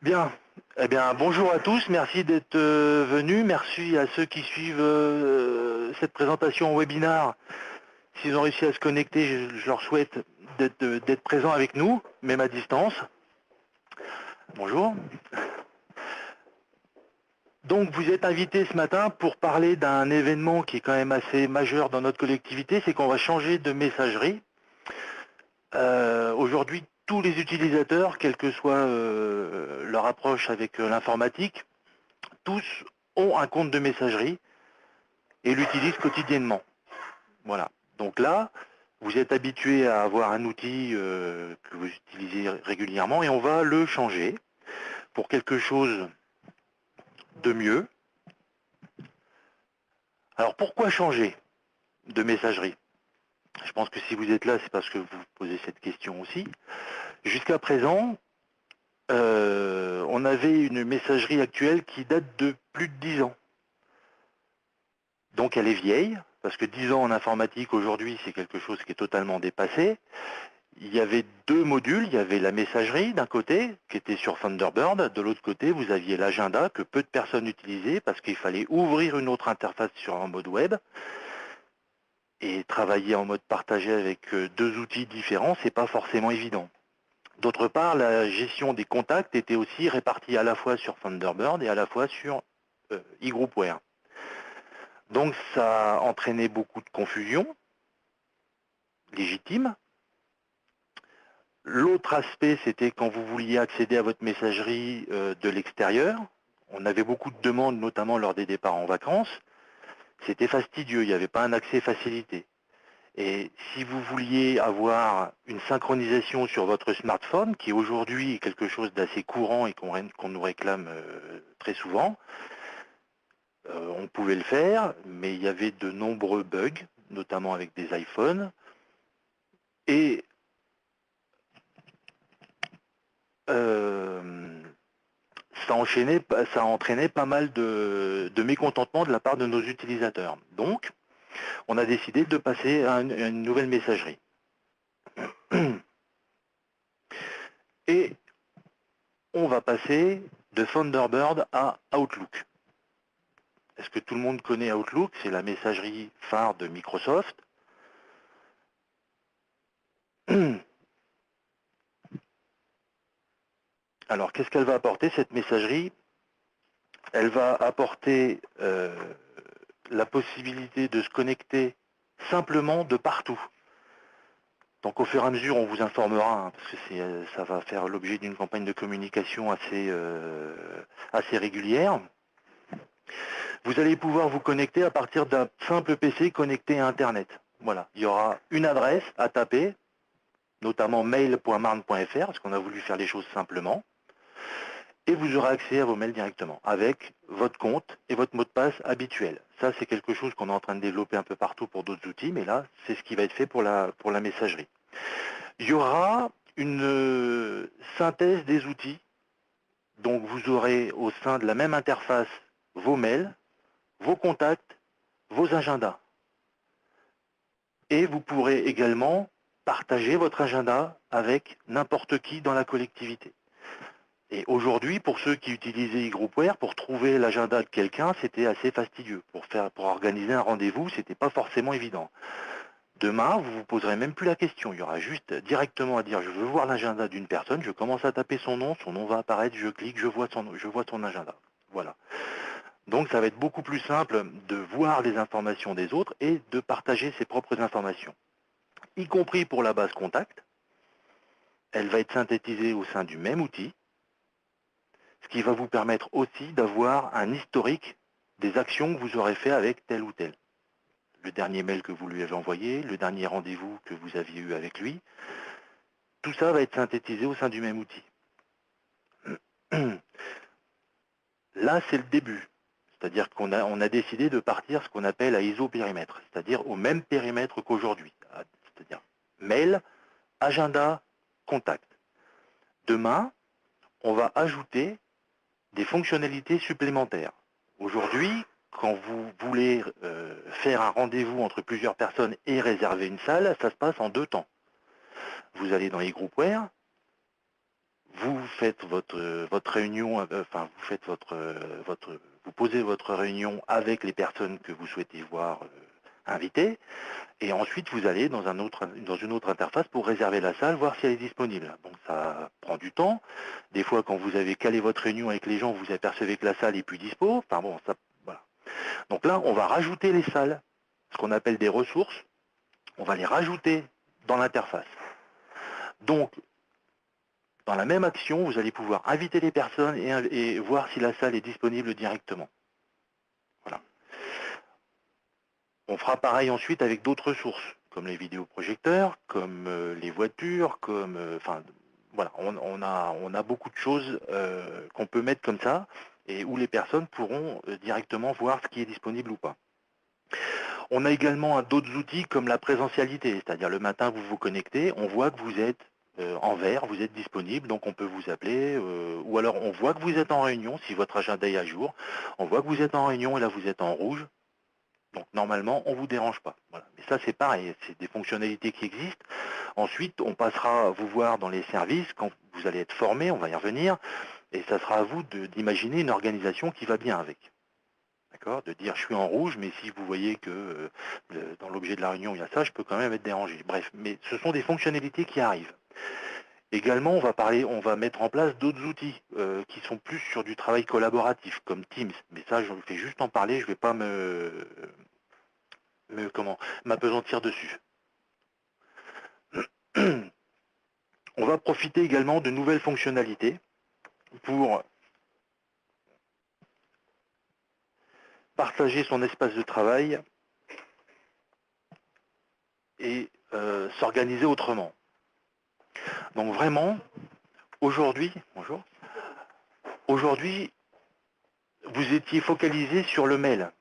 Bien. Eh bien, bonjour à tous. Merci d'être venus. Merci à ceux qui suivent cette présentation en webinar. S'ils ont réussi à se connecter, je leur souhaite d'être présents avec nous, même à distance. Bonjour. Donc, vous êtes invités ce matin pour parler d'un événement qui est quand même assez majeur dans notre collectivité, c'est qu'on va changer de messagerie. Aujourd'hui, tous les utilisateurs, quelle que soit leur approche avec l'informatique, tous ont un compte de messagerie et l'utilisent quotidiennement. Voilà. Donc là, vous êtes habitué à avoir un outil que vous utilisez régulièrement et on va le changer pour quelque chose de mieux. Alors pourquoi changer de messagerie? Je pense que si vous êtes là, c'est parce que vous posez cette question aussi. Jusqu'à présent, on avait une messagerie actuelle qui date de plus de 10 ans. Donc elle est vieille, parce que 10 ans en informatique aujourd'hui, c'est quelque chose qui est totalement dépassé. Il y avait deux modules, il y avait la messagerie d'un côté, qui était sur Thunderbird, de l'autre côté, vous aviez l'agenda que peu de personnes utilisaient parce qu'il fallait ouvrir une autre interface sur un mode web et travailler en mode partagé avec deux outils différents, c'est pas forcément évident. D'autre part, la gestion des contacts était aussi répartie à la fois sur Thunderbird et à la fois sur eGroupware. Donc ça a entraîné beaucoup de confusion, légitime. L'autre aspect, c'était quand vous vouliez accéder à votre messagerie de l'extérieur. On avait beaucoup de demandes, notamment lors des départs en vacances. C'était fastidieux, il n'y avait pas un accès facilité. Et si vous vouliez avoir une synchronisation sur votre smartphone, qui aujourd'hui est quelque chose d'assez courant et qu'on nous réclame très souvent, on pouvait le faire, mais il y avait de nombreux bugs, notamment avec des iPhones. Et ça a entraîné pas mal de mécontentement de la part de nos utilisateurs. Donc, on a décidé de passer à une nouvelle messagerie. Et on va passer de Thunderbird à Outlook. Est-ce que tout le monde connaît Outlook? C'est la messagerie phare de Microsoft. Alors, qu'est-ce qu'elle va apporter, cette messagerie? Elle va apporter la possibilité de se connecter simplement de partout. Donc au fur et à mesure, on vous informera, hein, parce que ça va faire l'objet d'une campagne de communication assez régulière. Vous allez pouvoir vous connecter à partir d'un simple PC connecté à Internet. Voilà, il y aura une adresse à taper, notamment mail.marne.fr, parce qu'on a voulu faire les choses simplement, et vous aurez accès à vos mails directement, avec votre compte et votre mot de passe habituel. Ça, c'est quelque chose qu'on est en train de développer un peu partout pour d'autres outils, mais là, c'est ce qui va être fait pour la messagerie. Il y aura une synthèse des outils. Donc vous aurez au sein de la même interface vos mails, vos contacts, vos agendas. Et vous pourrez également partager votre agenda avec n'importe qui dans la collectivité. Et aujourd'hui, pour ceux qui utilisaient eGroupware, pour trouver l'agenda de quelqu'un, c'était assez fastidieux. Pour organiser un rendez-vous, c'était pas forcément évident. Demain, vous ne vous poserez même plus la question. Il y aura juste directement à dire, je veux voir l'agenda d'une personne, je commence à taper son nom va apparaître, je clique, je vois son agenda. Voilà. Donc ça va être beaucoup plus simple de voir les informations des autres et de partager ses propres informations, y compris pour la base contact. Elle va être synthétisée au sein du même outil, ce qui va vous permettre aussi d'avoir un historique des actions que vous aurez fait avec tel ou tel. Le dernier mail que vous lui avez envoyé, le dernier rendez-vous que vous aviez eu avec lui, tout ça va être synthétisé au sein du même outil. Là, c'est le début. C'est-à-dire qu'on a décidé de partir ce qu'on appelle à isopérimètre, c'est-à-dire au même périmètre qu'aujourd'hui. C'est-à-dire mail, agenda, contact. Demain, on va ajouter des fonctionnalités supplémentaires. Aujourd'hui, quand vous voulez faire un rendez-vous entre plusieurs personnes et réserver une salle, ça se passe en deux temps. Vous allez dans eGroupware, vous faites votre réunion, vous posez votre réunion avec les personnes que vous souhaitez voir invitées, et ensuite vous allez dans une autre interface pour réserver la salle, voir si elle est disponible. Donc ça prend du temps. Des fois, quand vous avez calé votre réunion avec les gens, vous apercevez que la salle est plus dispo. Enfin bon, ça, voilà. Donc là, on va rajouter les salles, ce qu'on appelle des ressources. On va les rajouter dans l'interface. Donc, dans la même action, vous allez pouvoir inviter les personnes et voir si la salle est disponible directement. Voilà. On fera pareil ensuite avec d'autres sources, comme les vidéoprojecteurs, comme les voitures, comme, voilà, on a beaucoup de choses qu'on peut mettre comme ça, et où les personnes pourront directement voir ce qui est disponible ou pas. On a également d'autres outils comme la présentialité, c'est-à-dire le matin vous vous connectez, on voit que vous êtes en vert, vous êtes disponible, donc on peut vous appeler, ou alors on voit que vous êtes en réunion, si votre agenda est à jour, on voit que vous êtes en réunion et là vous êtes en rouge, donc normalement on ne vous dérange pas. Voilà. Mais ça c'est pareil, c'est des fonctionnalités qui existent. Ensuite on passera à vous voir dans les services, quand vous allez être formé, on va y revenir, et ça sera à vous d'imaginer une organisation qui va bien avec. De dire je suis en rouge, mais si vous voyez que dans l'objet de la réunion il y a ça, je peux quand même être dérangé. Bref, mais ce sont des fonctionnalités qui arrivent. Également, on va mettre en place d'autres outils qui sont plus sur du travail collaboratif, comme Teams. Mais ça, je fais juste en parler, je ne vais pas m'apesantir dessus. On va profiter également de nouvelles fonctionnalités pour partager son espace de travail et s'organiser autrement. Donc vraiment, aujourd'hui, vous étiez focalisé sur le mail,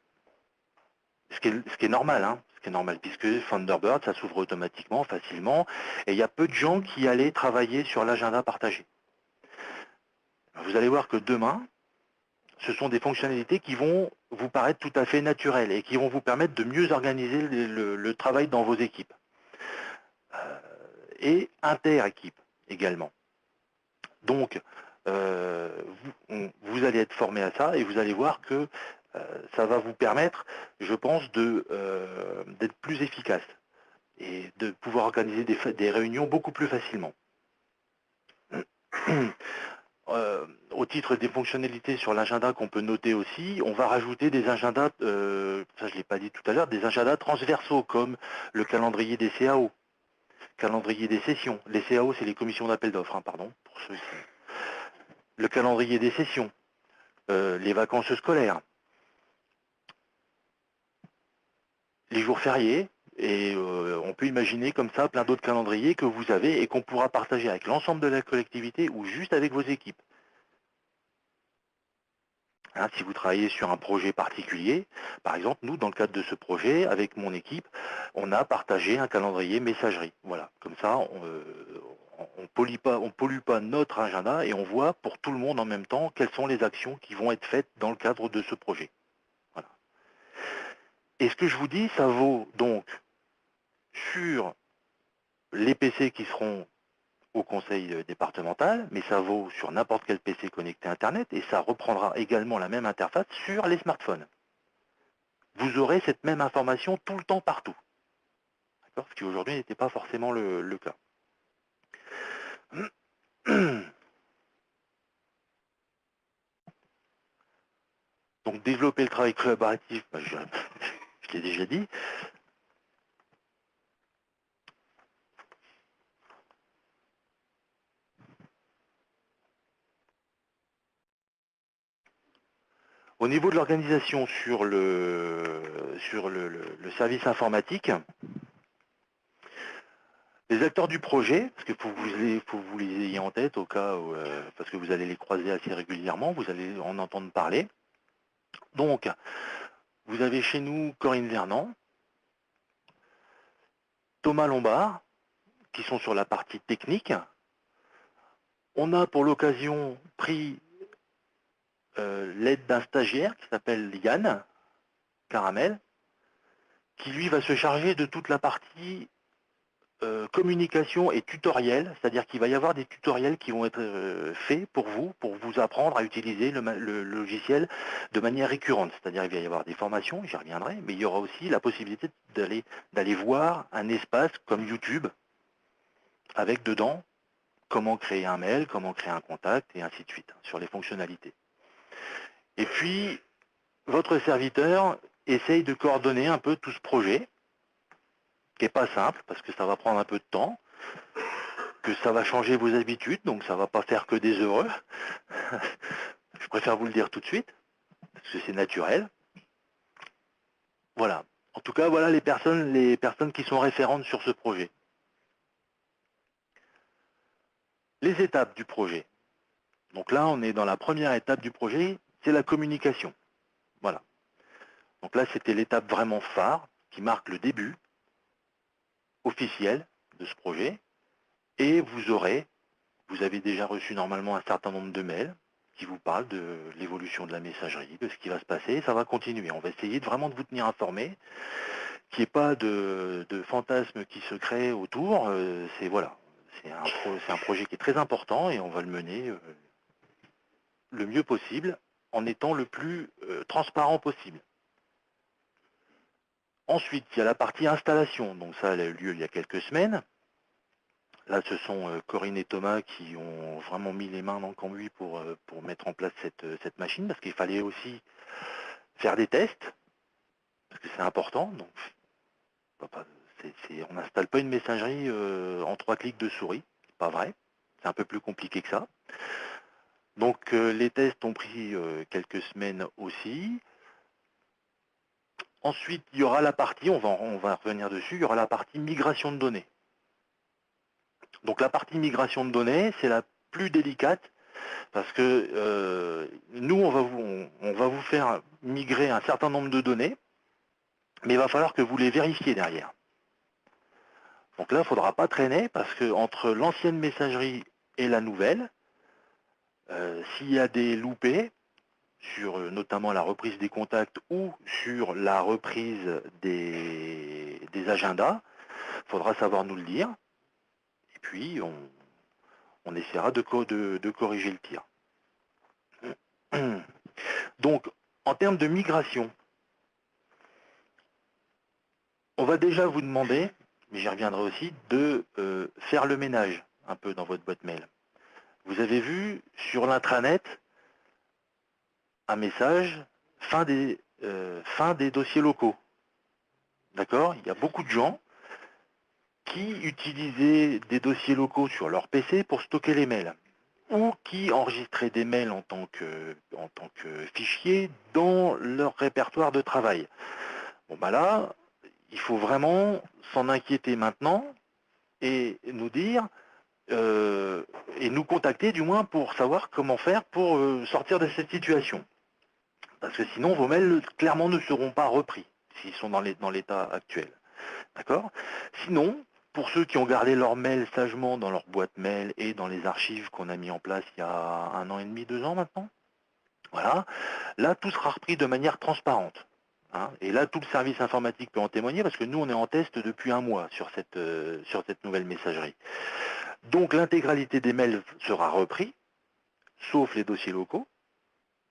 ce qui est normal, hein, ce qui est normal, puisque Thunderbird, ça s'ouvre automatiquement, facilement, et il y a peu de gens qui allaient travailler sur l'agenda partagé. Vous allez voir que demain, ce sont des fonctionnalités qui vont vous paraître tout à fait naturelles et qui vont vous permettre de mieux organiser le travail dans vos équipes. Et inter-équipes également. Donc, vous allez être formé à ça et vous allez voir que ça va vous permettre, je pense, d'être plus efficace et de pouvoir organiser des réunions beaucoup plus facilement. Au titre des fonctionnalités sur l'agenda qu'on peut noter aussi, on va rajouter des agendas, ça je ne l'ai pas dit tout à l'heure, des agendas transversaux comme le calendrier des CAO, calendrier des sessions. Les CAO, c'est les commissions d'appel d'offres, hein, pardon, pour ceux qui... Le calendrier des sessions, les vacances scolaires, les jours fériés, et on peut imaginer comme ça plein d'autres calendriers que vous avez et qu'on pourra partager avec l'ensemble de la collectivité ou juste avec vos équipes. Hein, si vous travaillez sur un projet particulier, par exemple, nous, dans le cadre de ce projet, avec mon équipe, on a partagé un calendrier messagerie. Voilà, comme ça, on pollue pas notre agenda et on voit pour tout le monde en même temps quelles sont les actions qui vont être faites dans le cadre de ce projet. Voilà. Et ce que je vous dis, ça vaut donc sur les PC qui seront au conseil départemental, mais ça vaut sur n'importe quel PC connecté à Internet et ça reprendra également la même interface sur les smartphones. Vous aurez cette même information tout le temps partout. Ce qui aujourd'hui n'était pas forcément le cas. Donc développer le travail collaboratif, je l'ai déjà dit. Au niveau de l'organisation sur le service informatique, les acteurs du projet, parce qu'il faut que vous les ayez en tête au cas où, parce que vous allez les croiser assez régulièrement, vous allez en entendre parler. Donc, vous avez chez nous Corinne Vernant, Thomas Lombard, qui sont sur la partie technique. On a pour l'occasion pris l'aide d'un stagiaire qui s'appelle Yann Caramel, qui lui va se charger de toute la partie communication et tutoriel, c'est-à-dire qu'il va y avoir des tutoriels qui vont être faits pour vous apprendre à utiliser le logiciel de manière récurrente. C'est-à-dire qu'il va y avoir des formations, j'y reviendrai, mais il y aura aussi la possibilité d'aller voir un espace comme YouTube, avec dedans comment créer un mail, comment créer un contact, et ainsi de suite, sur les fonctionnalités. Et puis, votre serviteur essaye de coordonner un peu tout ce projet, qui n'est pas simple, parce que ça va prendre un peu de temps, que ça va changer vos habitudes, donc ça ne va pas faire que des heureux. Je préfère vous le dire tout de suite, parce que c'est naturel. Voilà. En tout cas, voilà les personnes qui sont référentes sur ce projet. Les étapes du projet. Donc là, on est dans la première étape du projet, c'est la communication. Voilà. Donc là, c'était l'étape vraiment phare, qui marque le début officiel de ce projet. Et vous avez déjà reçu normalement un certain nombre de mails qui vous parlent de l'évolution de la messagerie, de ce qui va se passer. Ça va continuer. On va essayer vraiment de vous tenir informé, qu'il n'y ait pas de fantasmes qui se créent autour. C'est un projet qui est très important et on va le mener le mieux possible en étant le plus transparent possible. Ensuite, il y a la partie installation. Donc ça, elle a eu lieu il y a quelques semaines. Là, ce sont Corinne et Thomas qui ont vraiment mis les mains dans le cambouis pour mettre en place cette machine, parce qu'il fallait aussi faire des tests, parce que c'est important. Donc, on n'installe pas une messagerie en 3 clics de souris, c'est pas vrai. C'est un peu plus compliqué que ça. Donc, les tests ont pris quelques semaines aussi. Ensuite, il y aura la partie, on va revenir dessus, il y aura la partie migration de données. Donc la partie migration de données, c'est la plus délicate parce que nous, on va vous faire migrer un certain nombre de données, mais il va falloir que vous les vérifiez derrière. Donc là, il ne faudra pas traîner parce que entre l'ancienne messagerie et la nouvelle, s'il y a des loupés, sur notamment la reprise des contacts ou sur la reprise des agendas, il faudra savoir nous le dire. Et puis, on essaiera de corriger le tir. Donc, en termes de migration, on va déjà vous demander, mais j'y reviendrai aussi, de faire le ménage un peu dans votre boîte mail. Vous avez vu sur l'intranet un message fin des dossiers locaux. D'accord? Il y a beaucoup de gens qui utilisaient des dossiers locaux sur leur PC pour stocker les mails, ou qui enregistraient des mails en tant que fichier dans leur répertoire de travail. Bon bah là, il faut vraiment s'en inquiéter maintenant et nous dire, et nous contacter du moins pour savoir comment faire pour sortir de cette situation. Parce que sinon, vos mails clairement ne seront pas repris s'ils sont dans l'état actuel. D'accord? Sinon, pour ceux qui ont gardé leurs mails sagement dans leur boîte mail et dans les archives qu'on a mis en place il y a 1 an et demi, 2 ans maintenant, voilà, là tout sera repris de manière transparente. Hein, et là tout le service informatique peut en témoigner parce que nous on est en test depuis 1 mois sur cette nouvelle messagerie. Donc l'intégralité des mails sera repris, sauf les dossiers locaux,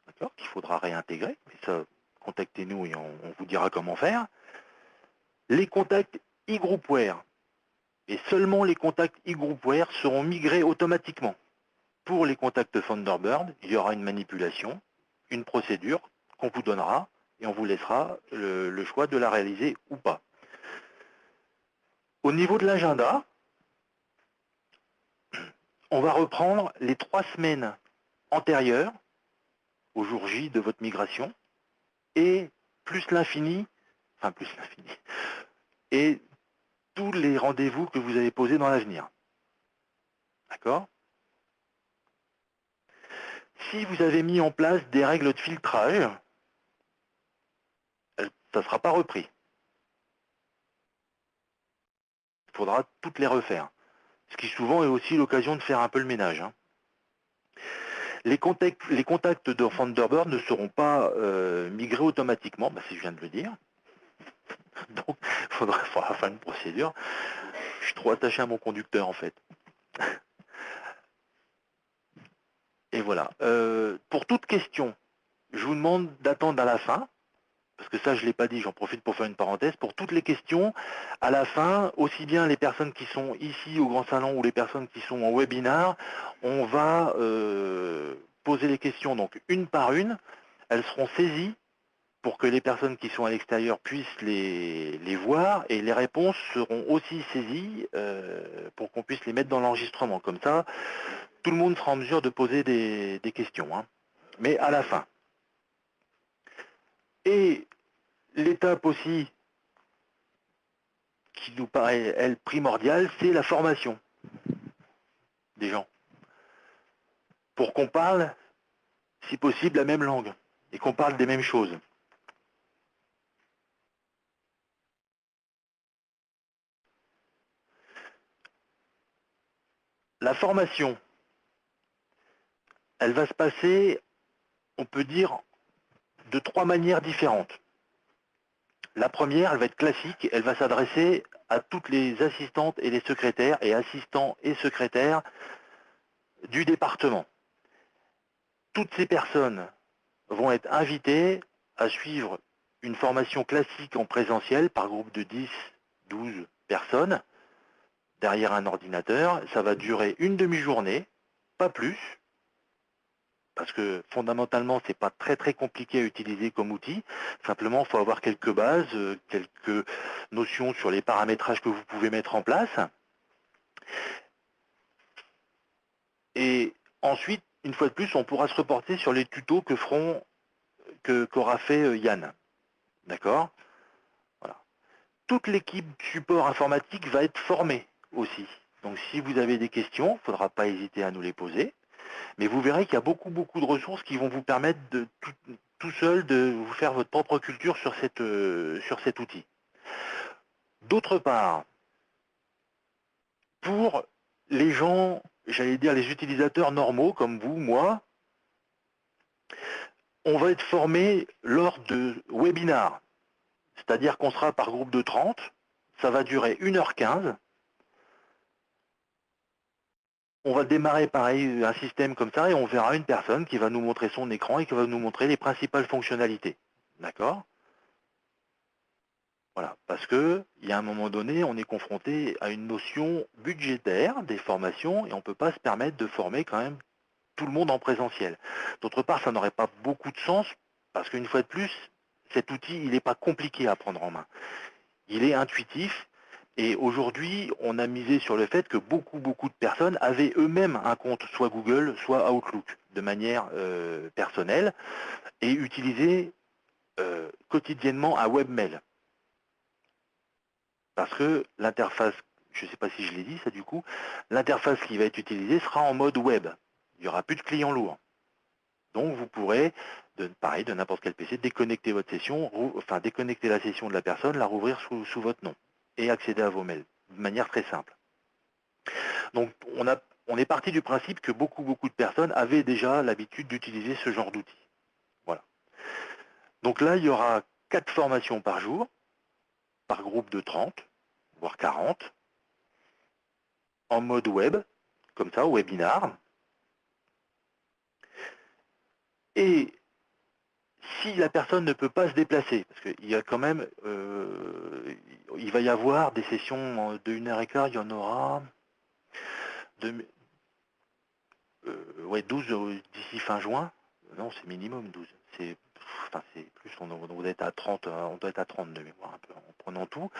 d'accord, qu'il faudra réintégrer, mais ça, contactez-nous et on vous dira comment faire. Les contacts e-groupware, et seulement les contacts e-groupware seront migrés automatiquement. Pour les contacts Thunderbird, il y aura une manipulation, une procédure qu'on vous donnera et on vous laissera le choix de la réaliser ou pas. Au niveau de l'agenda, on va reprendre les 3 semaines antérieures au jour J de votre migration et plus l'infini, et tous les rendez-vous que vous avez posés dans l'avenir. D'accord? Si vous avez mis en place des règles de filtrage, ça ne sera pas repris. Il faudra toutes les refaire. Ce qui souvent est aussi l'occasion de faire un peu le ménage. Hein. Les contacts de Thunderbird ne seront pas migrés automatiquement, si je viens de le dire. Donc, il faudra faire une procédure. Je suis trop attaché à mon conducteur, en fait. Et voilà. Pour toute question, je vous demande d'attendre à la fin, parce que ça, je ne l'ai pas dit, j'en profite pour faire une parenthèse. Pour toutes les questions, à la fin, aussi bien les personnes qui sont ici au Grand Salon ou les personnes qui sont en webinar, on va poser les questions donc une par une. Elles seront saisies pour que les personnes qui sont à l'extérieur puissent les voir, et les réponses seront aussi saisies pour qu'on puisse les mettre dans l'enregistrement. Comme ça, tout le monde sera en mesure de poser des questions, hein, mais à la fin. Et l'étape aussi qui nous paraît, elle, primordiale, c'est la formation des gens, pour qu'on parle, si possible, la même langue, et qu'on parle des mêmes choses. La formation, elle va se passer, on peut dire, de 3 manières différentes. La première, elle va être classique, elle va s'adresser à toutes les assistantes et les secrétaires, et assistants et secrétaires du département. Toutes ces personnes vont être invitées à suivre une formation classique en présentiel par groupe de 10, 12 personnes derrière un ordinateur. Ça va durer une demi-journée, pas plus, parce que fondamentalement, c'est pas très compliqué à utiliser comme outil. Simplement, il faut avoir quelques bases, quelques notions sur les paramétrages que vous pouvez mettre en place. Et ensuite, une fois de plus, on pourra se reporter sur les tutos qu'aura fait Yann. D'accord? Voilà. Toute l'équipe support informatique va être formée aussi. Donc si vous avez des questions, il ne faudra pas hésiter à nous les poser. Mais vous verrez qu'il y a beaucoup de ressources qui vont vous permettre de tout seul de vous faire votre propre culture sur cet outil. D'autre part, pour les gens, j'allais dire les utilisateurs normaux comme vous, moi, on va être formé lors de webinars. C'est-à-dire qu'on sera par groupe de 30, ça va durer 1h15. On va démarrer pareil un système comme ça et on verra une personne qui va nous montrer son écran et qui va nous montrer les principales fonctionnalités. D'accord? Voilà, parce que il y a un moment donné, on est confronté à une notion budgétaire des formations et on ne peut pas se permettre de former quand même tout le monde en présentiel. D'autre part, ça n'aurait pas beaucoup de sens parce qu'une fois de plus, cet outil, il n'est pas compliqué à prendre en main. Il est intuitif et aujourd'hui, on a misé sur le fait que beaucoup de personnes avaient eux-mêmes un compte soit Google, soit Outlook de manière personnelle et utilisaient quotidiennement un webmail. Parce que l'interface, je ne sais pas si je l'ai dit ça du coup, l'interface qui va être utilisée sera en mode web. Il n'y aura plus de client lourd. Donc vous pourrez, pareil, de n'importe quel PC, déconnecter votre session, enfin déconnecter la session de la personne, la rouvrir sous votre nom et accéder à vos mails de manière très simple. Donc on est parti du principe que beaucoup de personnes avaient déjà l'habitude d'utiliser ce genre d'outils. Voilà. Donc là, il y aura 4 formations par jour, par groupe de 30, voire 40, en mode web, comme ça, au webinar. Et si la personne ne peut pas se déplacer, parce qu'il y a quand même, il va y avoir des sessions de 1h15, il y en aura ouais, 12 d'ici fin juin. Non, c'est minimum 12. C'est plus, on doit être à 30, on doit être à 30 de mémoire un peu, en prenant tout.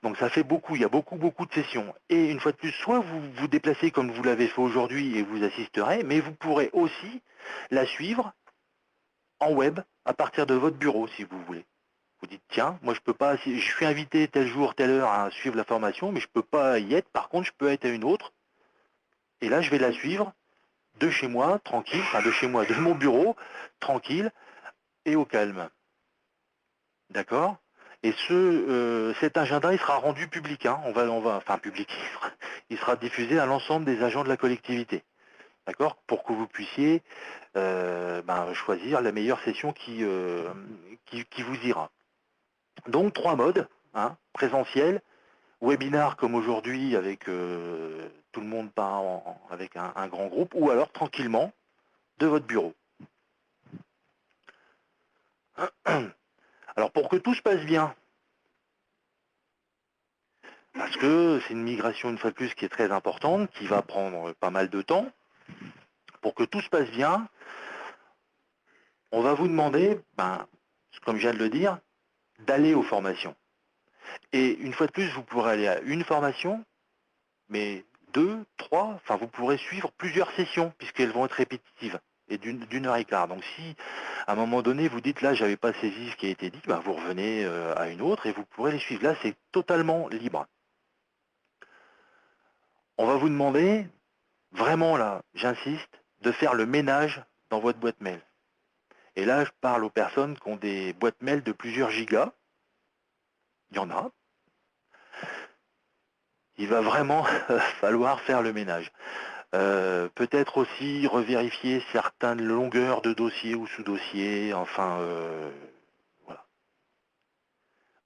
Donc ça fait beaucoup, il y a beaucoup de sessions. Et une fois de plus, soit vous vous déplacez comme vous l'avez fait aujourd'hui et vous assisterez, mais vous pourrez aussi la suivre en web à partir de votre bureau si vous voulez. Vous dites tiens, moi je peux pas, si je suis invité tel jour, telle heure à suivre la formation, mais je peux pas y être, par contre je peux être à une autre, et là je vais la suivre de chez moi, tranquille, enfin de chez moi, de mon bureau, tranquille et au calme. D'accord? Et cet agenda, il sera rendu public, hein. Enfin public, il sera diffusé à l'ensemble des agents de la collectivité. D'accord? Pour que vous puissiez choisir la meilleure session qui vous ira. Donc 3 modes, hein, présentiel, webinar comme aujourd'hui avec tout le monde avec un grand groupe, ou alors tranquillement de votre bureau. Alors pour que tout se passe bien, parce que c'est une migration une fois de plus qui est très importante, qui va prendre pas mal de temps, pour que tout se passe bien, on va vous demander, comme je viens de le dire, d'aller aux formations. Et une fois de plus, vous pourrez aller à une formation, mais 2, 3, enfin vous pourrez suivre plusieurs sessions, puisqu'elles vont être répétitives, et d'une heure et quart. Donc si, à un moment donné, vous dites, là, j'avais pas saisi ce qui a été dit, vous revenez à une autre, et vous pourrez les suivre. Là, c'est totalement libre. On va vous demander, vraiment là, j'insiste, de faire le ménage dans votre boîte mail. Et là, je parle aux personnes qui ont des boîtes mail de plusieurs gigas. Il y en a. Il va vraiment falloir faire le ménage. Peut-être aussi revérifier certaines longueurs de dossiers ou sous-dossiers, enfin, voilà.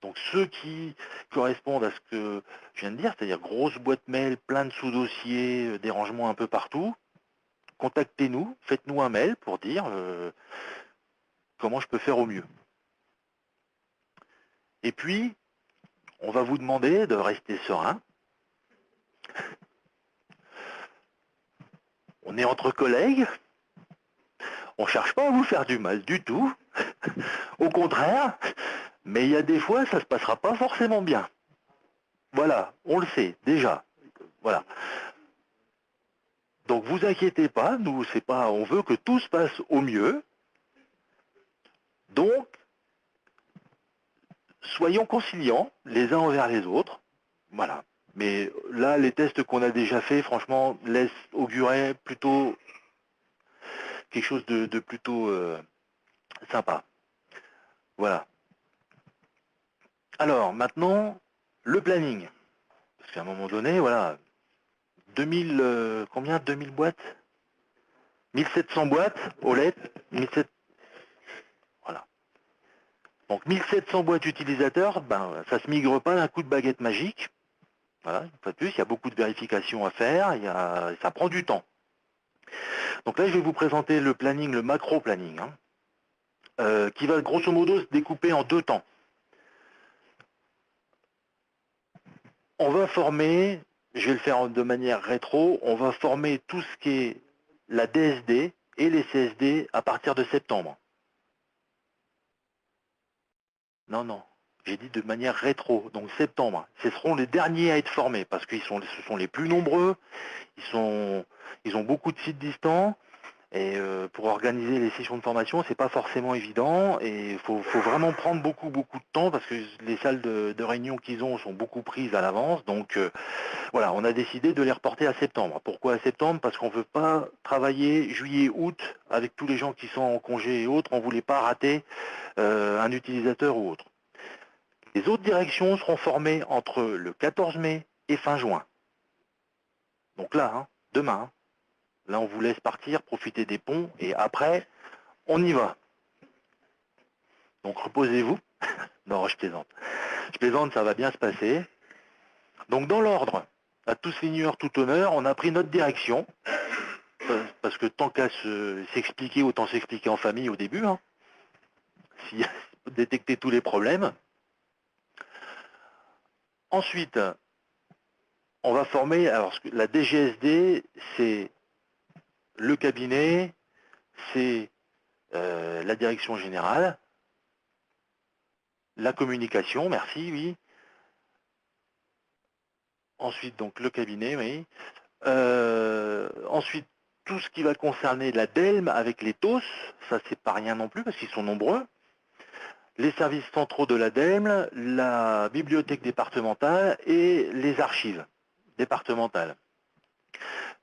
Donc ceux qui correspondent à ce que je viens de dire, c'est-à-dire grosse boîte mail, plein de sous-dossiers, des rangements un peu partout, contactez-nous, faites-nous un mail pour dire comment je peux faire au mieux. Et puis, on va vous demander de rester serein. On est entre collègues, on ne cherche pas à vous faire du mal du tout, au contraire, mais il y a des fois, ça ne se passera pas forcément bien. Voilà, on le sait, déjà. Voilà. Donc vous inquiétez pas, nous, c'est pas, on veut que tout se passe au mieux. Donc, soyons conciliants les uns envers les autres. Voilà. Mais là, les tests qu'on a déjà faits, franchement, laissent augurer plutôt quelque chose de plutôt sympa. Voilà. Alors, maintenant, le planning. Parce qu'à un moment donné, voilà, 2000, combien 2000 boîtes 1700 boîtes OLED, 1700, voilà. Donc 1700 boîtes utilisateurs, ça ne se migre pas d'un coup de baguette magique. Voilà, une fois de plus, il y a beaucoup de vérifications à faire, ça prend du temps. Donc là, je vais vous présenter le planning, le macro-planning, qui va grosso modo se découper en 2 temps. On va former, je vais le faire de manière rétro, on va former tout ce qui est la DSD et les CSD à partir de septembre. Non, non, j'ai dit de manière rétro, donc septembre. Ce seront les derniers à être formés, parce que ce sont les plus nombreux, ils ont beaucoup de sites distants, et pour organiser les sessions de formation, c'est pas forcément évident, et il faut vraiment prendre beaucoup de temps, parce que les salles de réunion qu'ils ont sont beaucoup prises à l'avance, donc voilà, on a décidé de les reporter à septembre. Pourquoi à septembre? Parce qu'on ne veut pas travailler juillet, août, avec tous les gens qui sont en congé et autres, on ne voulait pas rater un utilisateur ou autre. Les autres directions seront formées entre le 14 mai et fin juin. Donc là, demain, là on vous laisse partir, profiter des ponts, et après, on y va. Donc reposez-vous. Non, je plaisante. Je plaisante, ça va bien se passer. Donc dans l'ordre, à tous seigneurs, tout honneur, on a pris notre direction, parce que tant qu'à s'expliquer, autant s'expliquer en famille au début, si détecter tous les problèmes. Ensuite, on va former, alors la DGSD, c'est le cabinet, c'est la direction générale, la communication, merci, oui. Ensuite, donc le cabinet, oui. Ensuite, tout ce qui va concerner la DELM avec les TOS, ça c'est pas rien non plus parce qu'ils sont nombreux. Les services centraux de la DELM, la bibliothèque départementale et les archives départementales.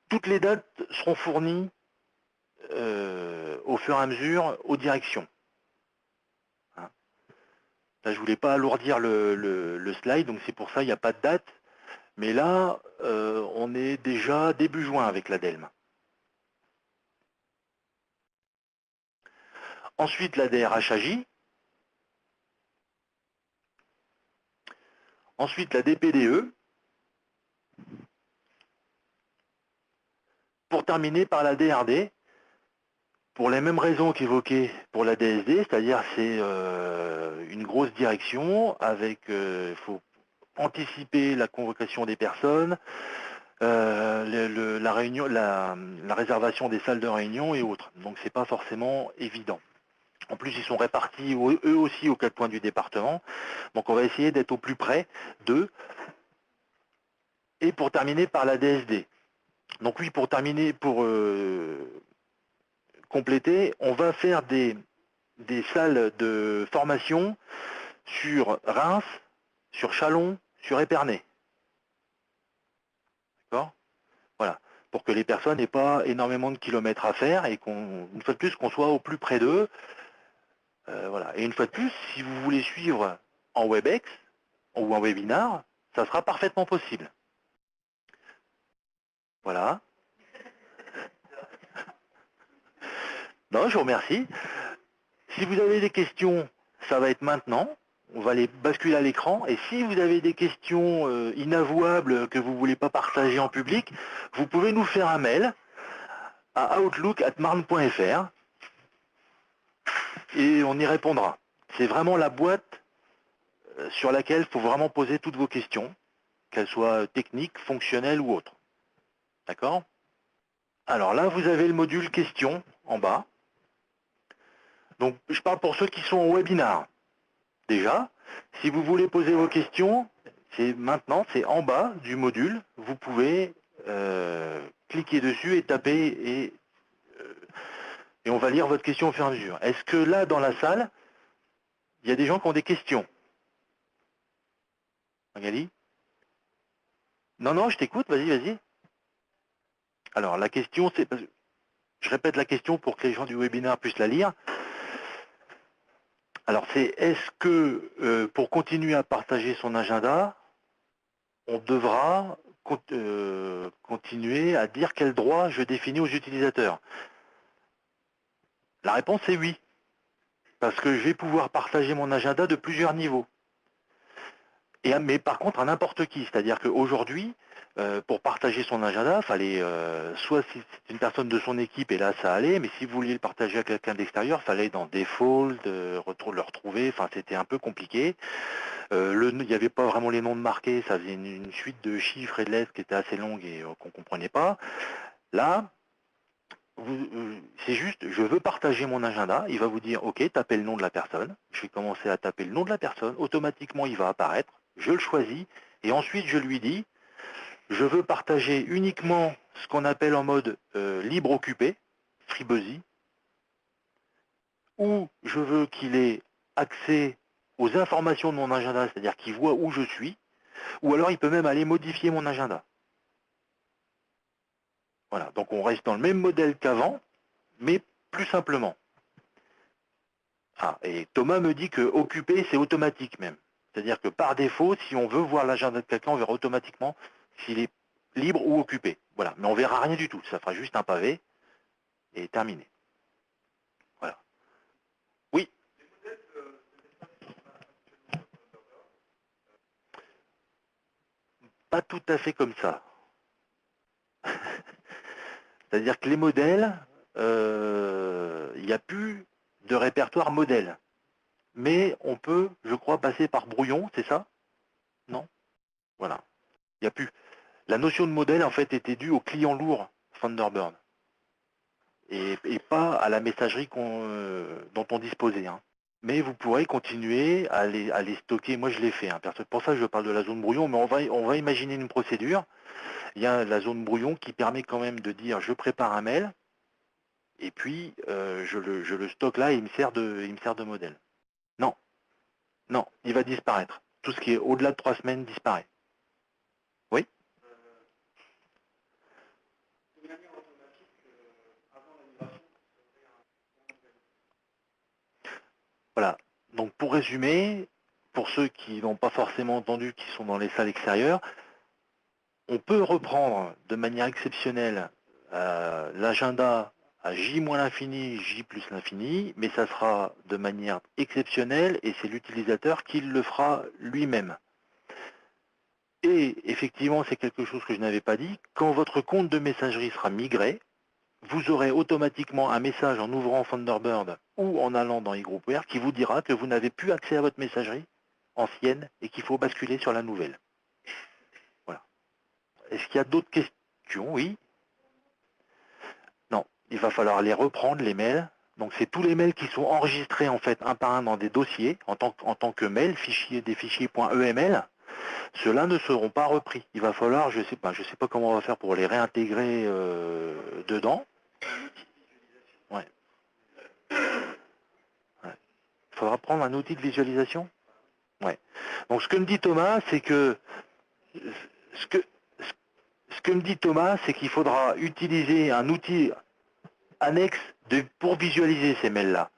Toutes les dates seront fournies au fur et à mesure aux directions. Là, je ne voulais pas alourdir le slide, donc c'est pour ça qu'il n'y a pas de date. Mais là, on est déjà début juin avec la DELM. Ensuite, la DRH agit. Ensuite, la DPDE. Pour terminer par la DRD, pour les mêmes raisons qu'évoquées pour la DSD, c'est-à-dire c'est une grosse direction avec, il faut anticiper la convocation des personnes, la réservation des salles de réunion et autres. Donc c'est pas forcément évident. En plus, ils sont répartis eux aussi aux 4 coins du département. Donc on va essayer d'être au plus près d'eux. Et pour terminer par la DSD. Donc oui, pour terminer, pour compléter, on va faire des salles de formation sur Reims, sur Châlons, sur Épernay. D'accord ? Voilà. Pour que les personnes n'aient pas énormément de kilomètres à faire et une fois de plus, qu'on soit au plus près d'eux. Voilà. Et une fois de plus, si vous voulez suivre en WebEx ou en webinar, ça sera parfaitement possible. Voilà. Non, je vous remercie. Si vous avez des questions, ça va être maintenant. On va les basculer à l'écran. Et si vous avez des questions inavouables que vous ne voulez pas partager en public, vous pouvez nous faire un mail à outlook@marne.fr et on y répondra. C'est vraiment la boîte sur laquelle il faut vraiment poser toutes vos questions, qu'elles soient techniques, fonctionnelles ou autres. D'accord ? Alors là, vous avez le module questions en bas. Donc, je parle pour ceux qui sont au webinar. Déjà, si vous voulez poser vos questions, c'est maintenant, c'est en bas du module. Vous pouvez cliquer dessus et taper et on va lire votre question au fur et à mesure. Est-ce que là, dans la salle, il y a des gens qui ont des questions? Magali? Non, non, je t'écoute, vas-y, vas-y. Alors, la question, c'est... Je répète la question pour que les gens du webinaire puissent la lire. Alors, c'est est-ce que pour continuer à partager son agenda, on devra continuer à dire quel droit je définis aux utilisateurs? La réponse est oui, parce que je vais pouvoir partager mon agenda de plusieurs niveaux. Mais par contre, à n'importe qui, c'est-à-dire qu'aujourd'hui, pour partager son agenda, fallait soit si c'est une personne de son équipe, et là ça allait, mais si vous vouliez le partager à quelqu'un d'extérieur, fallait dans Default, le retrouver, enfin c'était un peu compliqué. Il n'y avait pas vraiment les noms de marqués, ça faisait une suite de chiffres et de lettres qui était assez longue et qu'on ne comprenait pas. Là, c'est juste, je veux partager mon agenda, il va vous dire, ok, tapez le nom de la personne, je vais commencer à taper le nom de la personne, automatiquement il va apparaître, je le choisis, et ensuite je lui dis, je veux partager uniquement ce qu'on appelle en mode libre occupé, FreeBusy, ou je veux qu'il ait accès aux informations de mon agenda, c'est-à-dire qu'il voit où je suis, ou alors il peut même aller modifier mon agenda. Voilà, donc on reste dans le même modèle qu'avant, mais plus simplement. Ah, et Thomas me dit que occupé, c'est automatique même. C'est-à-dire que par défaut, si on veut voir l'agenda de quelqu'un, on verra automatiquement s'il est libre ou occupé. Voilà, mais on verra rien du tout. Ça fera juste un pavé et terminé. Voilà. Oui. Pas tout à fait comme ça. C'est-à-dire que les modèles, il n'y a plus de répertoire modèle. Mais on peut, je crois, passer par brouillon, c'est ça? Non? Voilà. Il n'y a plus. La notion de modèle, en fait, était due au client lourd Thunderbird. Et pas à la messagerie dont on disposait. Hein. Mais vous pourrez continuer à les stocker. Moi, je l'ai fait. Hein. Pour ça, je parle de la zone brouillon, mais on va imaginer une procédure. Il y a la zone brouillon qui permet quand même de dire je prépare un mail, et puis je le stocke là et il me sert de modèle. Non, non, il va disparaître. Tout ce qui est au-delà de 3 semaines disparaît. Oui? Voilà. Donc pour résumer, pour ceux qui n'ont pas forcément entendu, qui sont dans les salles extérieures, on peut reprendre de manière exceptionnelle l'agenda à J moins l'infini, J plus l'infini, mais ça sera de manière exceptionnelle et c'est l'utilisateur qui le fera lui-même. Et effectivement, c'est quelque chose que je n'avais pas dit, quand votre compte de messagerie sera migré, vous aurez automatiquement un message en ouvrant Thunderbird ou en allant dans eGroupware qui vous dira que vous n'avez plus accès à votre messagerie ancienne et qu'il faut basculer sur la nouvelle. Voilà. Est-ce qu'il y a d'autres questions? Oui. Non. Il va falloir les reprendre, les mails. Donc c'est tous les mails qui sont enregistrés en fait un par un dans des dossiers en tant que mail, des fichiers .eml. Ceux-là ne seront pas repris. Il va falloir, je sais pas comment on va faire pour les réintégrer dedans. Ouais. Ouais. Il faudra prendre un outil de visualisation. Ouais. Donc ce que me dit Thomas, c'est que ce que me dit Thomas, c'est qu'il faudra utiliser un outil annexe pour visualiser ces mails-là.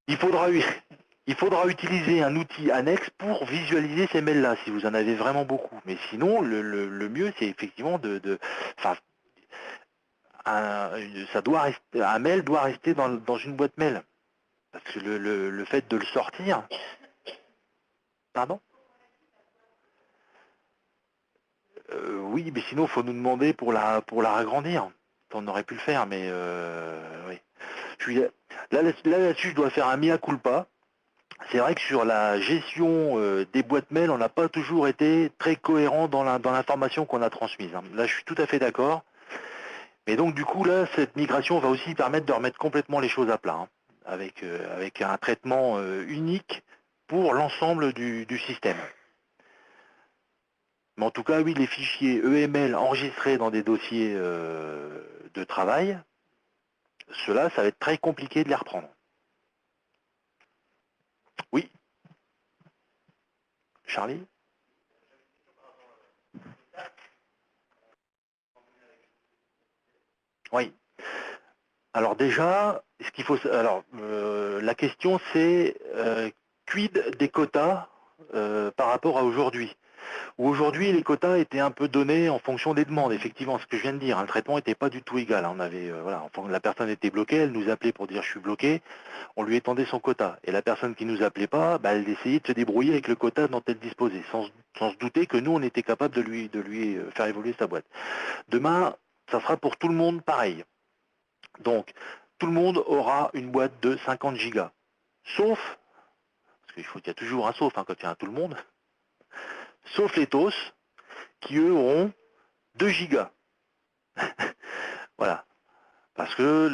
Il faudra utiliser un outil annexe pour visualiser ces mails-là, si vous en avez vraiment beaucoup. Mais sinon, le mieux, c'est effectivement un mail doit rester dans une boîte mail. Parce que le fait de le sortir... Pardon? Oui, mais sinon, il faut nous demander pour la agrandir. On aurait pu le faire, mais oui. Là-dessus, je dois faire un mea culpa. C'est vrai que sur la gestion des boîtes mail, on n'a pas toujours été très cohérent dans l'information qu'on a transmise. Là, je suis tout à fait d'accord. Mais donc, du coup, là, cette migration va aussi permettre de remettre complètement les choses à plat, avec un traitement unique pour l'ensemble du système. Mais en tout cas, oui, les fichiers EML enregistrés dans des dossiers de travail, ceux-là, ça va être très compliqué de les reprendre. Oui, Charlie? Oui. Alors déjà, la question c'est quid des quotas par rapport à aujourd'hui? Où aujourd'hui les quotas étaient un peu donnés en fonction des demandes, effectivement, ce que je viens de dire, le traitement n'était pas du tout égal. On avait, la personne était bloquée, elle nous appelait pour dire je suis bloqué, on lui étendait son quota. Et la personne qui nous appelait pas, elle essayait de se débrouiller avec le quota dont elle disposait, sans se douter que nous on était capable de lui faire évoluer sa boîte. Demain, ça sera pour tout le monde pareil. Donc, tout le monde aura une boîte de 50 gigas. Sauf, parce qu'il y a toujours un sauf quand il y a un tout le monde, sauf les TOS, qui eux auront 2 gigas. Voilà. Parce que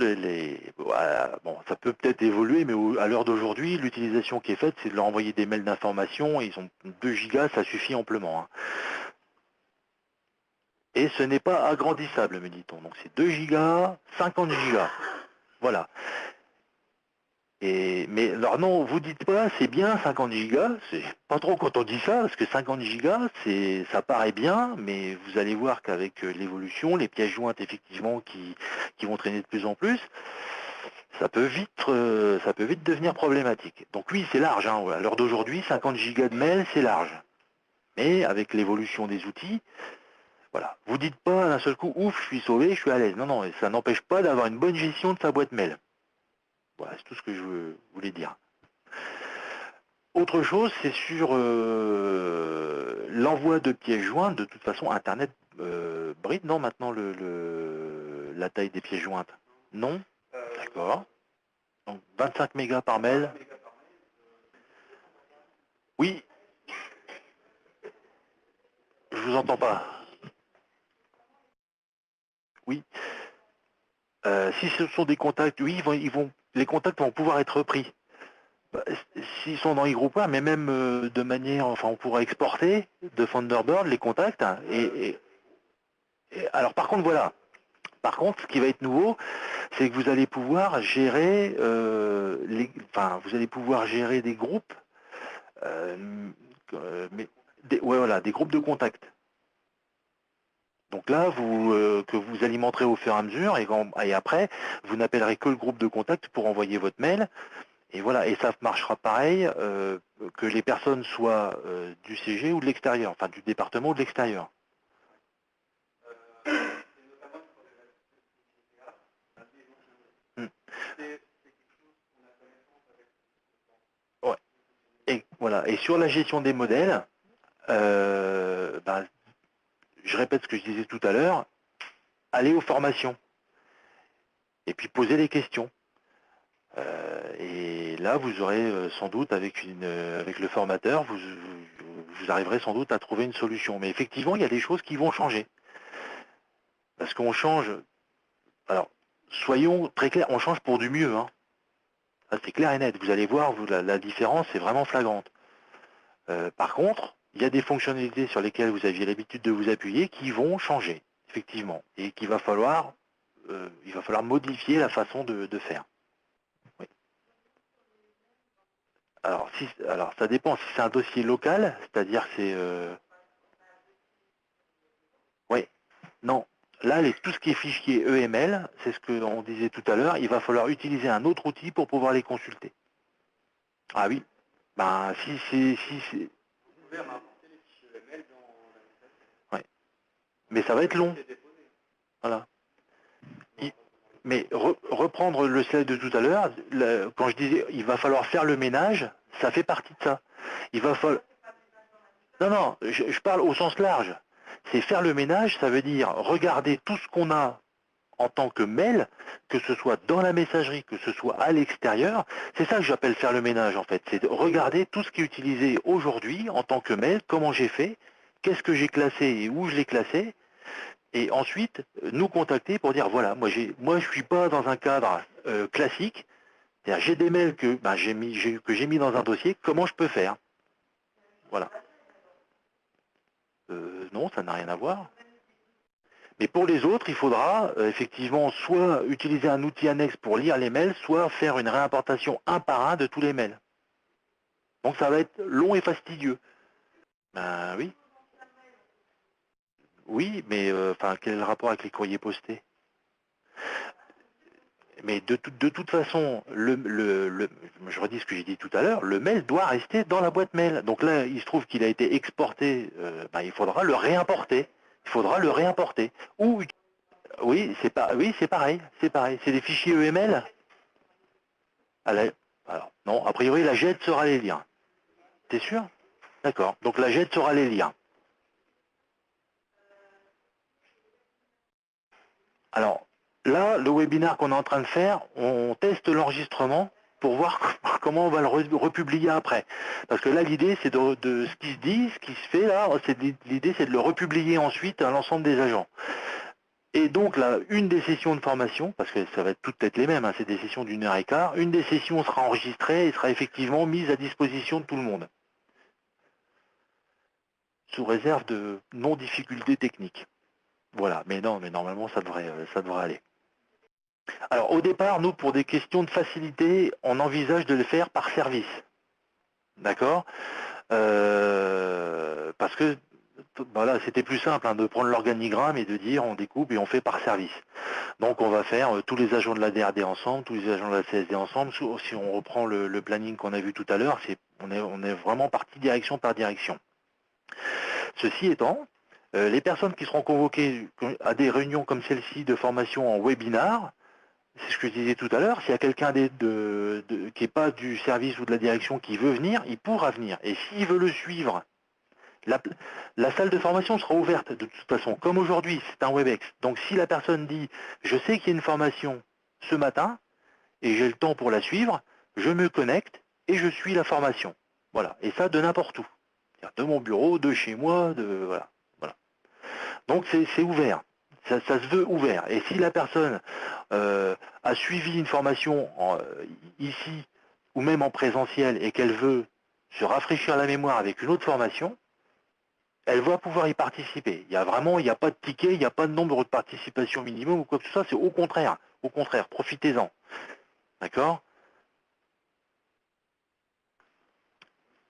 ça peut peut-être évoluer, mais à l'heure d'aujourd'hui, l'utilisation qui est faite, c'est de leur envoyer des mails d'information, ils ont 2 gigas, ça suffit amplement. Et ce n'est pas agrandissable, me dit-on. Donc c'est 2 gigas, 50 gigas. Voilà. Mais alors non, vous dites pas, c'est bien 50 gigas, c'est pas trop quand on dit ça, parce que 50 gigas, ça paraît bien, mais vous allez voir qu'avec l'évolution, les pièces jointes effectivement qui vont traîner de plus en plus, ça peut vite devenir problématique. Donc oui, c'est large, à l'heure d'aujourd'hui, 50 gigas de mail, c'est large. Mais avec l'évolution des outils, voilà. Vous dites pas d'un seul coup, ouf, je suis sauvé, je suis à l'aise. Non, non, ça n'empêche pas d'avoir une bonne gestion de sa boîte mail. Voilà, c'est tout ce que je voulais dire. Autre chose, c'est sur l'envoi de pièces jointes. De toute façon, Internet bride, non, maintenant, la taille des pièces jointes? Non? D'accord. Donc, 25 mégas par mail. Oui, je vous entends pas. Oui. Si ce sont des contacts, oui, les contacts vont pouvoir être repris. S'ils sont dans eGroupware, mais même de manière, enfin, on pourra exporter de Thunderbird les contacts. Alors, par contre, voilà. Par contre, ce qui va être nouveau, c'est que vous allez pouvoir gérer vous allez pouvoir gérer des groupes, des groupes de contacts. Donc là, que vous alimenterez au fur et à mesure, et après, vous n'appellerez que le groupe de contact pour envoyer votre mail. Et voilà, et ça marchera pareil, que les personnes soient du CG ou de l'extérieur, enfin du département ou de l'extérieur. Hmm. Ouais. Voilà. Et sur la gestion des modèles, ben, je répète ce que je disais tout à l'heure, allez aux formations et puis posez les questions. Et là, vous aurez sans doute, avec le formateur, vous arriverez sans doute à trouver une solution. Mais effectivement, il y a des choses qui vont changer. Parce qu'on change, alors, soyons très clairs, on change pour du mieux. Hein. Ça, c'est clair et net. Vous allez voir, la différence est vraiment flagrante. Par contre, il y a des fonctionnalités sur lesquelles vous aviez l'habitude de vous appuyer qui vont changer, effectivement. Et qu'il va falloir, modifier la façon de faire. Oui. Alors, ça dépend. Si c'est un dossier local, c'est-à-dire c'est... oui, non. Là, tout ce qui est fichier EML, c'est ce qu'on disait tout à l'heure, il va falloir utiliser un autre outil pour pouvoir les consulter. Ah oui. Ben, si c'est... Ouais. Mais ça va être long. Voilà. Mais reprendre le slide de tout à l'heure, quand je disais il va falloir faire le ménage, ça fait partie de ça. Il va falloir... Non, non, je parle au sens large. C'est faire le ménage, ça veut dire regarder tout ce qu'on a en tant que mail, que ce soit dans la messagerie, que ce soit à l'extérieur. C'est ça que j'appelle faire le ménage en fait. C'est de regarder tout ce qui est utilisé aujourd'hui en tant que mail, comment j'ai fait, qu'est-ce que j'ai classé et où je l'ai classé, et ensuite nous contacter pour dire voilà, moi je suis pas dans un cadre classique, c'est-à-dire j'ai des mails que j'ai mis dans un dossier, comment je peux faire? Voilà. Non, ça n'a rien à voir. Mais pour les autres, il faudra effectivement soit utiliser un outil annexe pour lire les mails, soit faire une réimportation un par un de tous les mails. Donc ça va être long et fastidieux. Ben oui. Oui, mais quel est le rapport avec les courriers postés? Mais de toute façon, je redis ce que j'ai dit tout à l'heure, le mail doit rester dans la boîte mail. Donc là, il se trouve qu'il a été exporté, il faudra le réimporter. Il faudra le réimporter. Ou, oui, c'est pareil, c'est pareil. C'est des fichiers EML. Alors, non, a priori, la JET sera les liens. T'es sûr? D'accord. Donc la JET sera les liens. Alors, là, le webinaire qu'on est en train de faire, on teste l'enregistrement pour voir comment on va le republier après. Parce que là, l'idée, c'est de ce qui se dit, ce qui se fait là, l'idée, c'est de le republier ensuite à l'ensemble des agents. Et donc là, une des sessions de formation, parce que ça va toutes être les mêmes, hein, c'est des sessions d'1 h 15, une des sessions sera enregistrée et sera effectivement mise à disposition de tout le monde, sous réserve de non-difficultés techniques. Voilà, mais non, mais normalement ça devrait aller. Alors au départ, nous, pour des questions de facilité, on envisage de le faire par service. D'accord? Parce que voilà, c'était plus simple hein, de prendre l'organigramme et de dire on découpe et on fait par service. Donc on va faire tous les agents de la DRD ensemble, tous les agents de la CSD ensemble. Si on reprend le planning qu'on a vu tout à l'heure, on est vraiment parti direction par direction. Ceci étant, les personnes qui seront convoquées à des réunions comme celle-ci de formation en webinar, c'est ce que je disais tout à l'heure, s'il y a quelqu'un qui n'est pas du service ou de la direction qui veut venir, il pourra venir. Et s'il veut le suivre, la salle de formation sera ouverte de toute façon. Comme aujourd'hui, c'est un WebEx. Donc si la personne dit « je sais qu'il y a une formation ce matin et j'ai le temps pour la suivre », je me connecte et je suis la formation. Voilà. Et ça de n'importe où. De mon bureau, de chez moi, voilà. Donc c'est ouvert. Ça se veut ouvert. Et si la personne a suivi une formation ici ou même en présentiel et qu'elle veut se rafraîchir la mémoire avec une autre formation, elle va pouvoir y participer. Il n'y a pas de ticket, il n'y a pas de nombre de participation minimum ou quoi que ce soit, c'est au contraire, profitez-en. D'accord?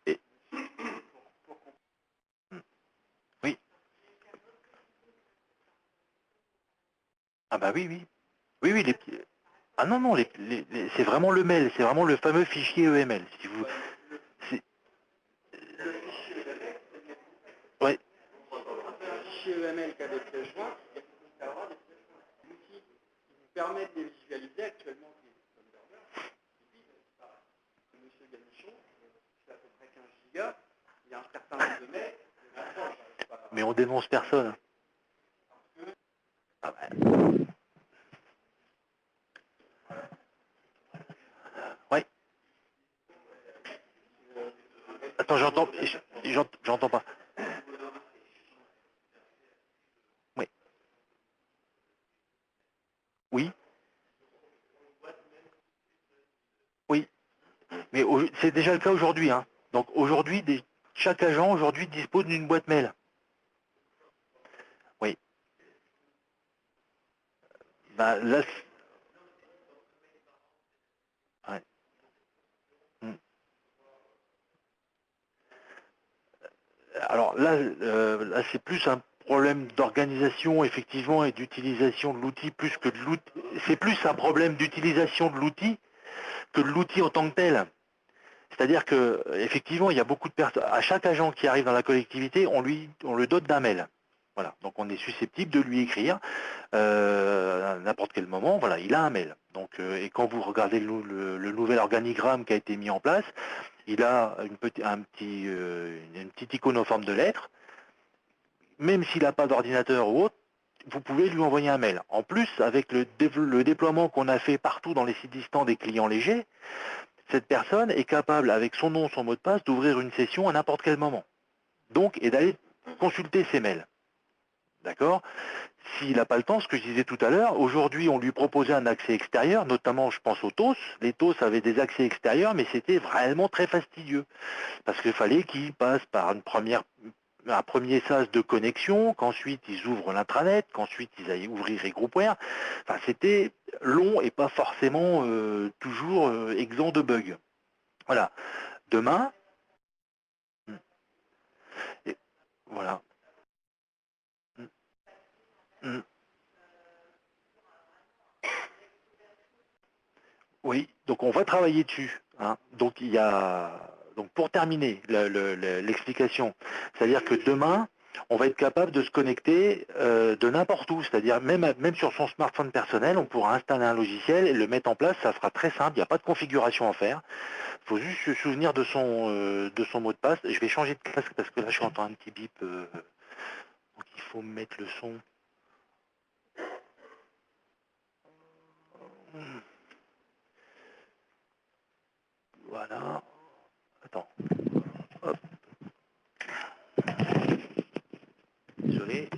Et... Oui. Ah bah oui, oui. Oui, oui, ah non, non, c'est vraiment le mail, c'est vraiment le fameux fichier EML. Si vous... Ouais. Fichier EML qu'avec le joint, il faut avoir des outils qui vous permettent de les visualiser actuellement. Monsieur Ganichon, c'est à peu près 15 giga. gigas, il y a un certain nombre de mails. Mais on dénonce personne. Ah bah. Ouais. Attends, j'entends pas. Oui. Oui. Oui. Mais c'est déjà le cas aujourd'hui, hein. Donc aujourd'hui, chaque agent aujourd'hui dispose d'une boîte mail. Oui. Bah là, ouais. Alors là c'est plus un problème d'organisation effectivement et d'utilisation de l'outil plus que de l'outil. C'est plus un problème d'utilisation de l'outil que de l'outil en tant que tel. C'est-à-dire que effectivement il y a beaucoup de personnes. À chaque agent qui arrive dans la collectivité, on le dote d'un mail. Voilà, donc on est susceptible de lui écrire à n'importe quel moment. Voilà, il a un mail. Donc et quand vous regardez le nouvel organigramme qui a été mis en place, il a une petite icône en forme de lettre. Même s'il n'a pas d'ordinateur ou autre, vous pouvez lui envoyer un mail. En plus, avec le déploiement qu'on a fait partout dans les sites distants des clients légers, cette personne est capable, avec son nom, son mot de passe, d'ouvrir une session à n'importe quel moment. Donc, et d'aller consulter ses mails. D'accord? S'il n'a pas le temps, ce que je disais tout à l'heure, aujourd'hui on lui proposait un accès extérieur, notamment je pense aux TOS. Les TOS avaient des accès extérieurs, mais c'était vraiment très fastidieux. Parce qu'il fallait qu'ils passent par un premier sas de connexion, qu'ensuite ils ouvrent l'intranet, qu'ensuite ils aillent ouvrir les groupware. Enfin, c'était long et pas forcément toujours exempt de bugs. Voilà. Demain, et voilà. Mm, mm. Oui, donc on va travailler dessus, hein. Donc il y a donc pour terminer l'explication, c'est-à-dire que demain, on va être capable de se connecter de n'importe où, c'est-à-dire même sur son smartphone personnel, on pourra installer un logiciel et le mettre en place, ça sera très simple, il n'y a pas de configuration à faire. Il faut juste se souvenir de son mot de passe. Je vais changer de casque parce que là j'entends un petit bip, donc il faut mettre le son. Voilà. Attends. Hop. Désolé.